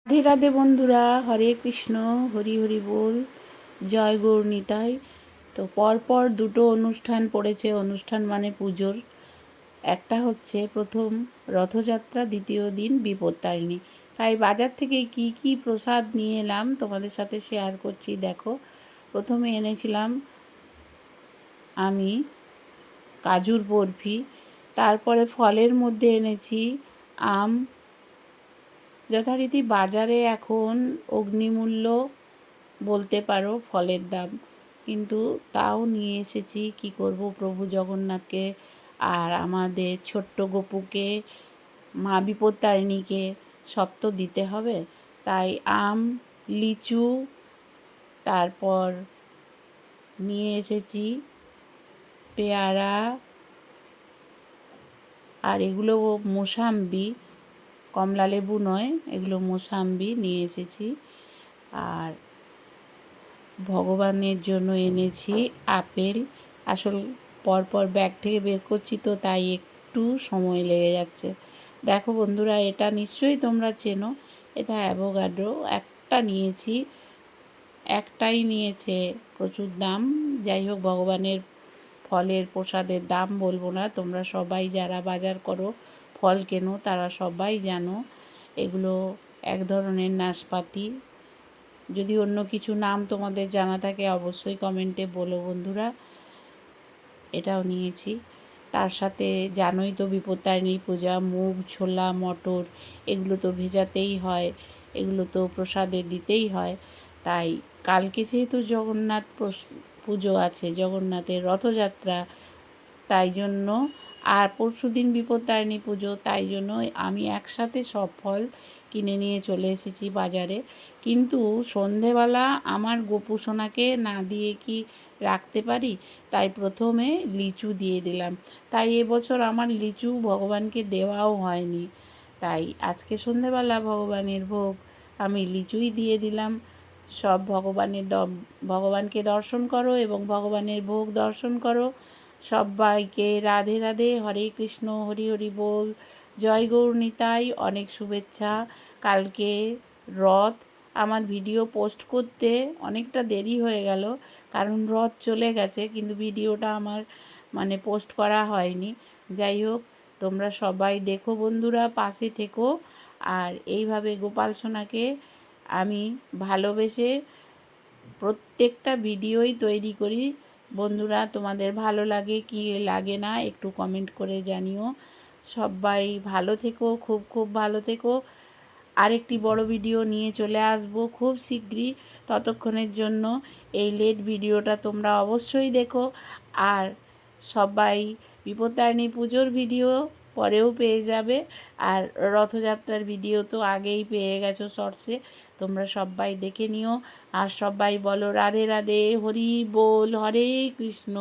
রাধে রাধে বন্ধুরা, হরে কৃষ্ণ, হরি হরি বল, জয় গৌর নিতাই। তো পরপর দুটো অনুষ্ঠান পড়েছে। অনুষ্ঠান মানে পুজোর। একটা হচ্ছে প্রথম রথযাত্রা, দ্বিতীয় দিন বিপত্তারিণী। তাই বাজার থেকে কি কি প্রসাদ নিয়ে এলাম তোমাদের সাথে শেয়ার করছি। দেখো, প্রথমে এনেছিলাম আমি কাজুর বরফি, তারপরে ফলের মধ্যে এনেছি আম। যথারীতি বাজারে এখন অগ্নিমূল্য বলতে পারো ফলের দাম, কিন্তু তাও নিয়ে এসেছি। কি করব, প্রভু জগন্নাথকে আর আমাদের ছোট্ট গপুকে, মা বিপত্তারিণীকে সব তো দিতে হবে। তাই আম, লিচু, তারপর নিয়ে এসেছি পেয়ারা, আর এগুলো মোসাম্বি, কমলা লেবু নয়, এগুলো মোসাম্বি নিয়ে এসেছি। আর ভগবানের জন্য এনেছি আপেল। আসল পরপর ব্যাগ থেকে বের করছি তো, তাই একটু সময় লেগে যাচ্ছে। দেখো বন্ধুরা, এটা নিশ্চয়ই তোমরা চেনো, এটা অ্যাভোকাডো। একটা নিয়েছি, একটাই নিয়েছে, প্রচুর দাম। যাই হোক, ভগবানের ফলের প্রসাদের দাম বলবো না, তোমরা সবাই যারা বাজার করো, ফল কেনো, তারা সবাই জানো এগুলো এক ধরনের নাশপাতি। যদি অন্য কিছু নাম তোমাদের জানা থাকে অবশ্যই কমেন্টে বলো বন্ধুরা। এটাও নিয়েছি। তার সাথে জানোই তো বিপত্তারিণী পূজা, মুগ, ছোলা, মটর এগুলো তো ভেজাতেই হয়, এগুলো তো প্রসাদে দিতেই হয়। তাই কালকে যেহেতু জগন্নাথ পুজো আছে, জগন্নাথের রথযাত্রা, তাই জন্য, আর পরশু দিন বিপত্তারিণী পুজো, তাই জন্য আমি একসাথে সব ফল কিনে নিয়ে চলে এসেছি বাজারে। কিন্তু সন্ধেবেলা আমার গোপুসোনাকে না দিয়ে কি রাখতে পারি, তাই প্রথমে লিচু দিয়ে দিলাম। তাই এবছর আমার লিচু ভগবানকে দেওয়াও হয়নি, তাই আজকে সন্ধেবেলা ভগবানের ভোগ আমি লিচুই দিয়ে দিলাম। সব ভগবানকে দর্শন করো এবং ভগবানের ভোগ দর্শন করো। সবাইকে রাধে রাধে, হরে কৃষ্ণ, হরি হরি বল, জয় গৌর নিতাই। অনেক শুভেচ্ছা। কালকে রথ, আমার ভিডিও পোস্ট করতে অনেকটা দেরি হয়ে গেল, কারণ রথ চলে গেছে, কিন্তু ভিডিওটা আমার পোস্ট করা হয়নি। যাই হোক, তোমরা সবাই দেখো বন্ধুরা, পাশে থেকো। আর এইভাবে গোপাল সোনাকে আমি ভালোবেসে প্রত্যেকটা ভিডিওই তৈরি করি। বন্ধুরা, তোমাদের ভালো লাগে কি লাগে না একটু কমেন্ট করে জানিও। সবাই ভালো থেকো, খুব খুব ভালো থেকো। আরেকটি বড় ভিডিও নিয়ে চলে আসবো খুব শীঘ্রই। ততক্ষণের জন্য এই লেট ভিডিওটা তোমরা অবশ্যই দেখো। আর সবাই বিপত্তারিণী পুজোর ভিডিও পরেও পেয়ে যাবে, আর রথযাত্রার ভিডিও তো আগেই পেয়ে গেছো শর্টসে। তোমরা সবাই দেখে নিও। আর সবাই বলো রাধে রাধে, হরি বল, হরে কৃষ্ণ।